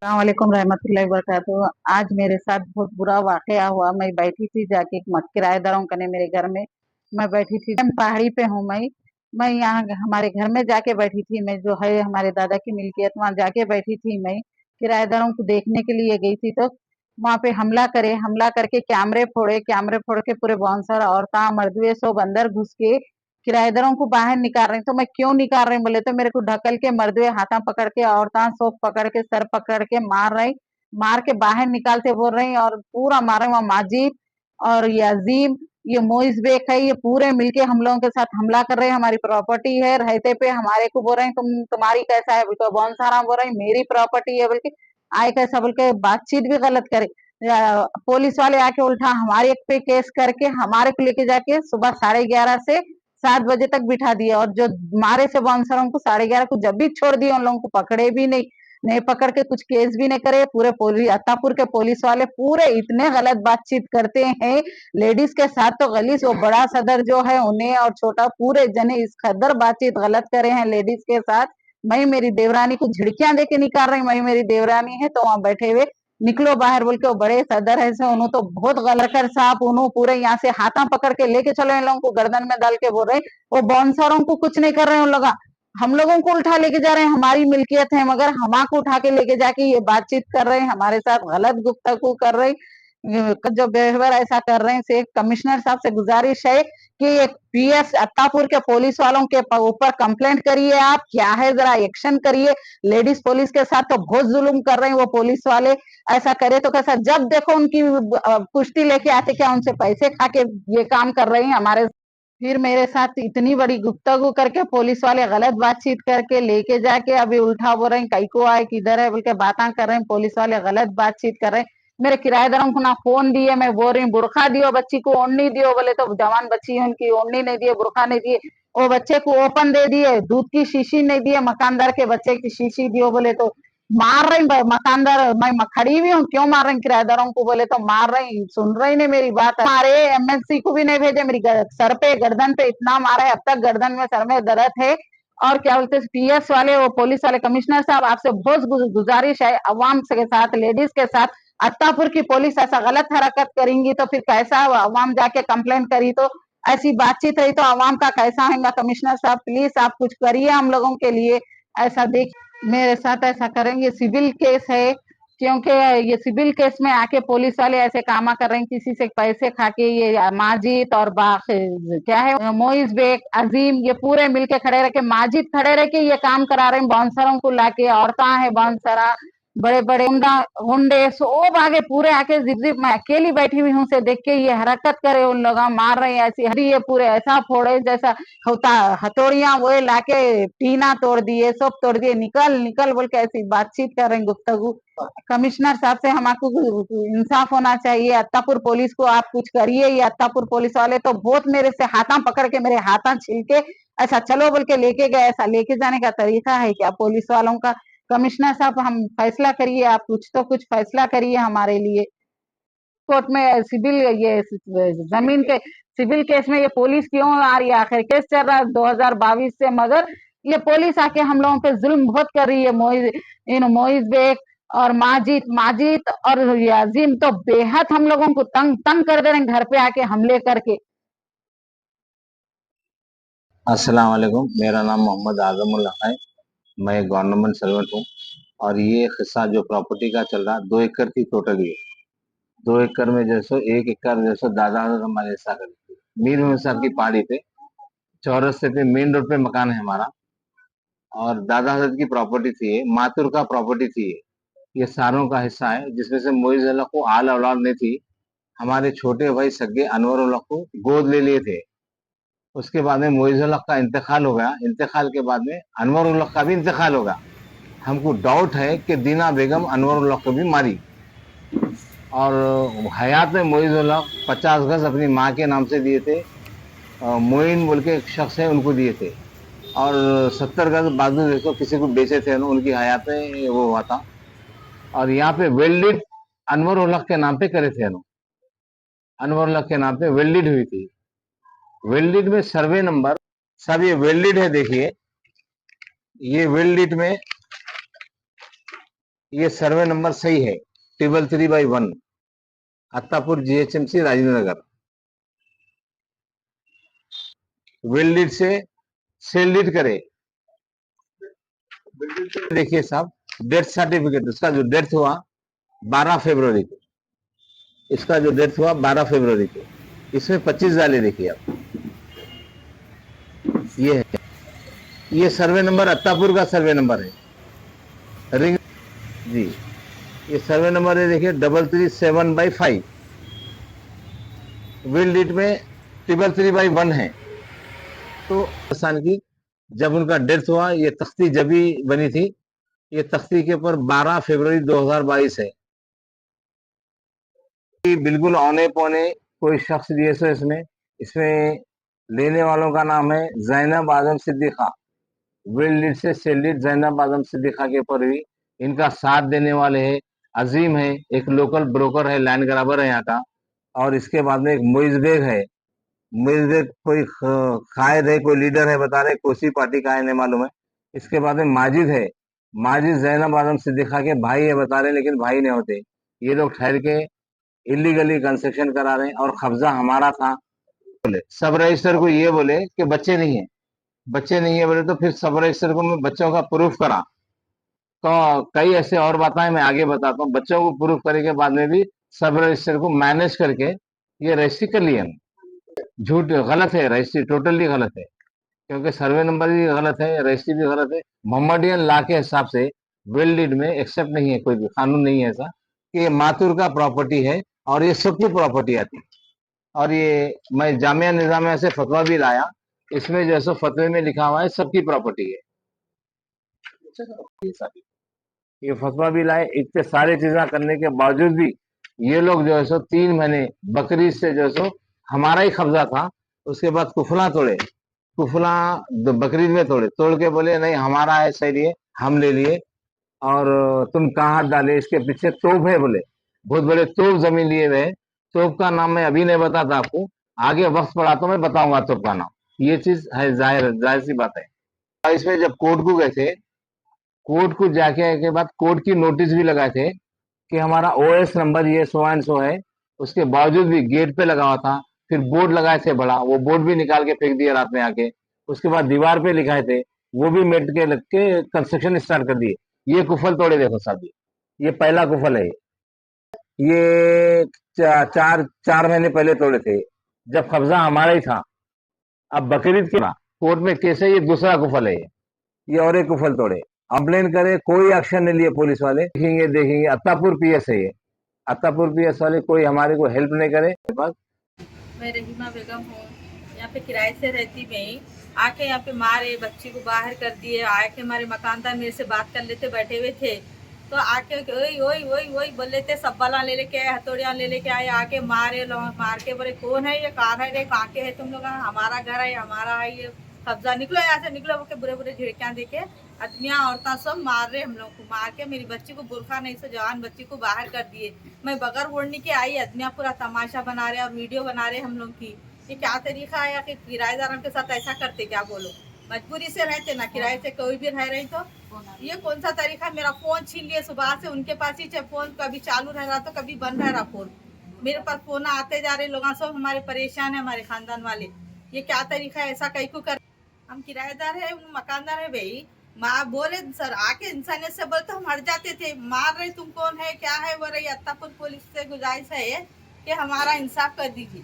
अस्सलामुअलैकुम रहमतुल्लाहि वबरकातुहू। आज मेरे साथ बहुत बुरा वाकया हुआ। मैं बैठी थी जाके किराएदारों कने मेरे घर में मैं बैठी थी। मैं पहाड़ी पे हूँ। मैं यहाँ हमारे घर में जाके बैठी थी। मैं जो है हमारे दादा की मिल्कियत वहाँ जाके बैठी थी। मैं किराएदारों को देखने के लिए गई थी तो वहां पे हमला करके कैमरे फोड़ के पूरे बाउंसर औरतां मर्दुए सब अंदर घुस के किराएदारों को बाहर निकाल रहे हैं। तो मैं क्यों निकाल रही हूँ बोले तो मेरे को ढकल के मर्दुए हाथा पकड़ के औरतां सब पकड़ के सर पकड़ के मार के बाहर निकालते बोल रहे हैं और पूरा मारे वहाँ माजिद और ये अजीम ये मोइस बेग है। ये पूरे मिलके हम लोगों के साथ हमला कर रहे हैं। हमारी प्रॉपर्टी है रहते पे हमारे को बोल रहे हैं तुम्हारी कैसा है बोल के बहुत सारा बोल रहे हैं मेरी प्रॉपर्टी है बोल के आए कैसा बोल के बातचीत भी गलत करे। पुलिस वाले आके उल्टा हमारे पे केस करके हमारे को लेके जाके सुबह 11:30 से 7 बजे तक बिठा दिया और जो मारे से बाउंसरों को 11:30 को जब भी छोड़ दिए उन लोगों को पकड़े भी नहीं पकड़ के कुछ केस भी नहीं करे। पूरे अत्तापुर के पुलिस वाले पूरे इतने गलत बातचीत करते हैं लेडीज के साथ तो गलीस वो बड़ा सदर जो है उन्हें और छोटा पूरे जने इस कदर बातचीत गलत करे हैं लेडीज के साथ। मैं मेरी देवरानी को झिड़कियां देके निकाल रही। मैं मेरी देवरानी है तो वहां बैठे हुए निकलो बाहर बोल के वो बड़े सदर है से उन्होंने तो बहुत गलत कर साहब उन्होंने पूरे यहाँ से हाथा पकड़ के लेके चलो इन लोगों को गर्दन में डाल के बोल रहे वो बाउंसरों को कुछ नहीं कर रहे हैं उन लोग हम लोगों को उठा लेके जा रहे हैं। हमारी मिल्कियत है मगर हमा को उठा के लेके जाके ये बातचीत कर रहे हैं हमारे साथ गलत गुफ्तगू कर रहे हैं। जो बेहवर ऐसा कर रहे हैं से कमिश्नर साहब से गुजारिश है कि ये पीएस अत्तापुर के पुलिस वालों के ऊपर कंप्लेंट करिए। आप क्या है जरा एक्शन करिए। लेडीज पुलिस के साथ तो बहुत जुल्म कर रहे हैं वो पुलिस वाले। ऐसा करे तो कैसा जब देखो उनकी पुष्टि लेके आते क्या उनसे पैसे खा के ये काम कर रही हैं हमारे। फिर मेरे साथ इतनी बड़ी गुफ्तगू करके पुलिस वाले गलत बातचीत करके लेके जाके अभी उल्टा बोल रहे हैं कहीं को आए किधर है बोल के बातें कर रहे हैं। पुलिस वाले गलत बातचीत कर रहे हैं। मेरे किराएदारों को ना फोन दिए मैं बोल रही हूँ बुरखा दियो बच्ची को ओढ़नी दियो बोले तो जवान बच्ची है उनकी ओढ़नी नहीं दिए बुरखा नहीं दिए। वो बच्चे को ओपन दे दिए दूध की शीशी नहीं दिए मकानदार के बच्चे की शीशी दियो बोले तो मार रही मकानदार। मैं खड़ी हुई हूँ क्यों मार रही किराएदारों को बोले तो मार रही सुन रही नहीं मेरी बात। हमारे एमएलसी को भी नहीं भेजे मेरी सर पे गर्दन पे इतना मारा है अब तक गर्दन में सर में दर्द है। और क्या बोलते पीएस वाले वो पुलिस वाले कमिश्नर साहब आपसे बहुत गुजारिश है अवाम के साथ लेडीज के साथ अत्तापुर की पुलिस ऐसा गलत हरकत करेंगी तो फिर कैसा अवाम जाके कंप्लेंट करी तो ऐसी बातचीत है तो अवाम का कैसा होगा। कमिश्नर साहब प्लीज आप कुछ करिए हम लोगों के लिए। ऐसा देख मेरे साथ ऐसा करेंगे सिविल केस है क्योंकि ये सिविल केस में आके पुलिस वाले ऐसे काम कर रहे हैं किसी से पैसे खा के ये माजिद और क्या है मोइस बेग अजीम ये पूरे मिलके खड़े रह के माजिद खड़े रह के ये काम करा रहे हैं बाउंसरों को लाके औरता है बाउंसरा बड़े बड़े हुंडे सब आगे पूरे आके जिप जिप मैं अकेली बैठी हुई हूँ से देख के ये हरकत करे उन लोग मार रहे हैं ऐसी हरी ये पूरे ऐसा फोड़े जैसा होता हथौड़ियां वो लाके टीना तोड़ दिए सब तोड़ दिए निकल निकल बोल के ऐसी बातचीत कर रहे हैं गुफ्तगू। कमिश्नर साहब से हमको इंसाफ होना चाहिए। अत्तापुर पुलिस को आप कुछ करिए। ये अत्तापुर पुलिस वाले तो बहुत मेरे से हाथा पकड़ के मेरे हाथा छील के ऐसा चलो बोल के लेके गए। ऐसा लेके जाने का तरीका है क्या पुलिस वालों का। कमिश्नर साहब हम फैसला करिए आप कुछ तो कुछ फैसला करिए हमारे लिए। कोर्ट में सिविल ये जमीन के सिविल केस में ये पुलिस क्यों आ रही है आखिर केस चल रहा है 2022 से मगर ये पुलिस आके हम लोगों पे जुल्म बहुत कर रही है। मोइज बेग और माजिद और याजीम तो बेहद हम लोगों को तंग तंग कर दे रहे हैं घर पे आके हमले करके। अस्सलाम वालेकुम। मेरा नाम मोहम्मद आजमुल्ला है। मैं गवर्नमेंट सर्वेंट हूँ। और ये किस्सा जो प्रॉपर्टी का चल रहा 2 एकड़ थी टोटल। ये 2 एकड़ में जैसे 1 एकड़ जैसे दादा हमारे हिस्सा कर थी मीर मोहम्मद साहब की पहाड़ी पे चौरस्ते पे मेन रोड पे मकान है हमारा। और दादा हजरत की प्रॉपर्टी थी ये, मातुर का प्रॉपर्टी थी ये सारों का हिस्सा है जिसमें से मोइज अल्लाह को आल औलाद नहीं थी। हमारे छोटे भाई सगे अनवर उल्लाह को गोद ले लिए थे। उसके बाद में मोइज उल्लाह का इंतकाल हो गया। इंतकाल के बाद में अनवर उल्लाह का भी इंतकाल हो गया। हमको डाउट है कि दीना बेगम अनवर उल्लाह को भी मारी। और हयात में मोइज उल्लाह 50 गज अपनी माँ के नाम से दिए थे। मोइन बोल के एक शख्स है उनको दिए थे। और 70 गज बाजू देखो किसी को बेचे थे ना, उनकी हयात में वो हुआ था। और यहाँ पे वेल्डिड अनवर उल्लाह के नाम पे करे थे ना, अनवर उल्लाह के नाम पे वेल्डिड हुई थी। वेल्डिड में सर्वे नंबर सब ये वेल्डिड है। देखिए ये वेल्डिड में ये सर्वे नंबर सही है, 333/1, Attapur GHMC Rajendra Nagar. Will lead से सेल लीड करे। देखिए साहब, डेथ सर्टिफिकेट, उसका जो डेथ हुआ 12 फरवरी को, इसका जो डेथ हुआ 12 फरवरी को, इसमें 25 डाले। देखिए आप, ये है, ये सर्वे नंबर अत्तापुर का सर्वे नंबर है, रिंग जी। ये सर्वे नंबर है, देखिए 337/5। विल लीड में 333/1 है। तो आसान की जब उनका डेथ हुआ, ये तख्ती जब भी बनी थी, ये तख्ती के ऊपर 12 फरवरी 2022 है। बिल्कुल औने पौने कोई शख्स दिए सो इसमें इसमें लेने वालों का नाम है जैनब आजम सिद्दीका। विल लीड से सेल लीड जैनब आजम सिद्दीका के ऊपर भी इनका साथ देने वाले है अजीम है, एक लोकल ब्रोकर है, लैंड ग्राबर है यहाँ का। और इसके बाद में एक मोइज बेग है। मोइज बेग कोई कायद है, कोई लीडर है, बता रहे कोसी पार्टी का है, नहीं मालूम है। इसके बाद में माजिद है। माजिद जैनब आजम सिद्दीका के भाई है, बता रहे, लेकिन भाई नहीं होते। ये लोग ठहर के इलीगली कंस्ट्रक्शन करा रहे हैं और कब्जा हमारा था। बोले सब रजिस्टर को, ये बोले कि बच्चे नहीं है, बच्चे नहीं है बोले, तो फिर सब रजिस्टर को मैं बच्चों का प्रूफ करा। तो कई ऐसे और बातें मैं आगे बताता हूँ। बच्चों को प्रूफ करने के बाद में भी सब रजिस्टर को मैनेज करके ये रजिस्ट्री कर लिए हम। झूठ, गलत है रजिस्ट्री, टोटली गलत है, क्योंकि सर्वे नंबर भी गलत है, रजिस्ट्री भी गलत है। मोहम्मदियन लॉ के हिसाब से विल डीड में एक्सेप्ट नहीं है, कोई भी कानून नहीं है ऐसा कि ये मातुर का प्रॉपर्टी है और ये सबकी प्रॉपर्टी आती है। और ये मैं जामिया निजामिया से फतवा भी लाया, इसमें जो है सो फतवे में लिखा हुआ है सबकी प्रॉपर्टी है। ये फतवा भी लाए, इतने सारे चीजें करने के बावजूद भी ये लोग जो है सो 3 महीने बकरीद से जो है सो हमारा ही कब्जा था। उसके बाद कुफला तोड़े, कुफला बकरीद में तोड़े, तोड़ के बोले नहीं हमारा है, सही लिए, हम ले लिए। और तुम कहाँ हाथ डाले, इसके पीछे तोप है बोले, बहुत बड़े तोप जमीन लिए हुए हैं। तोप का नाम मैं अभी नहीं बताता आपको, आगे वक्त पड़ा तो मैं बताऊंगा तोप का नाम। ये चीज है, जाहिर जाहिर सी बात है। और इसमें जब कोर्ट को गए थे, कोर्ट को जाके आए के बाद कोर्ट की नोटिस भी लगाए थे कि हमारा OS नंबर ये सो एंड सो है। उसके बावजूद भी गेट पे लगा हुआ था। फिर बोर्ड लगाए थे बड़ा, वो बोर्ड भी निकाल के फेंक दिया रात में आके। उसके बाद दीवार पे लिखाए थे, वो भी मेट के लग के कंस्ट्रक्शन स्टार्ट कर दिए। ये कुफल तोड़े, देखो साहब, ये पहला कुफल है। ये 4 महीने पहले तोड़े थे, जब कब्जा हमारा ही था। अब बकरीद के कोर्ट में केस है, ये दूसरा कुफल है। ये और एक कुफल तोड़े, कंप्लेन करे, कोई एक्शन नहीं लिए पुलिस वाले। देखेंगे देखेंगे, अत्तापुर PS है ये, अत्तापुर PS वाले कोई हमारे को हेल्प नहीं करे। मैं रहीमा बेगम हूँ, यहाँ पे किराए से रहती मैं। आके यहाँ पे मारे, बच्ची को बाहर कर दिए। आके हमारे मकानदार मेरे से बात कर लेते, बैठे हुए थे, तो आके ओई ओई ओई ओई बोल लेते, सब बला ले लेके आए, हथौड़ियाँ ले लेके आए, आके मारे, मार के बोले कौन है ये, कहाँ है रे, कहाँ के है तुम लोग, हमारा घर है, हमारा है ये कब्जा, निकलो यहाँ से निकलो, बोल के बुरे बुरे झिड़कियाँ देके आदमियाँ औरतें सब मार रहे, हम लोग को मार के मेरी बच्ची को, बुरखा नहीं से जवान बच्ची को बाहर कर दिए। मैं बगैर ओढ़ने के आई, आदमियाँ पूरा तमाशा बना रहे और वीडियो बना रहे हम लोग की। ये क्या तरीका है कि किराएदारों के साथ ऐसा करते, क्या बोलो, मजबूरी से रहते ना, किराए से कोई भी रह रही, तो ये कौन सा तरीका। मेरा फोन छीन लिए सुबह से, उनके पास ही फोन कभी चालू रह रहा तो कभी बंद रह रहा फोन। मेरे पास फोन आते जा रहे, लोग सब हमारे परेशान है, हमारे खानदान वाले। ये क्या तरीका है, ऐसा कहीं को कर। हम किराएदार है, मकानदार है भाई। माँ बोले सर आके इंसानियत से बोले तो हम हट जाते थे, मार रहे तुम कौन है क्या है, वो रही। अत्तापुर पुलिस से गुजारिश है कि हमारा इंसाफ कर दीजिए।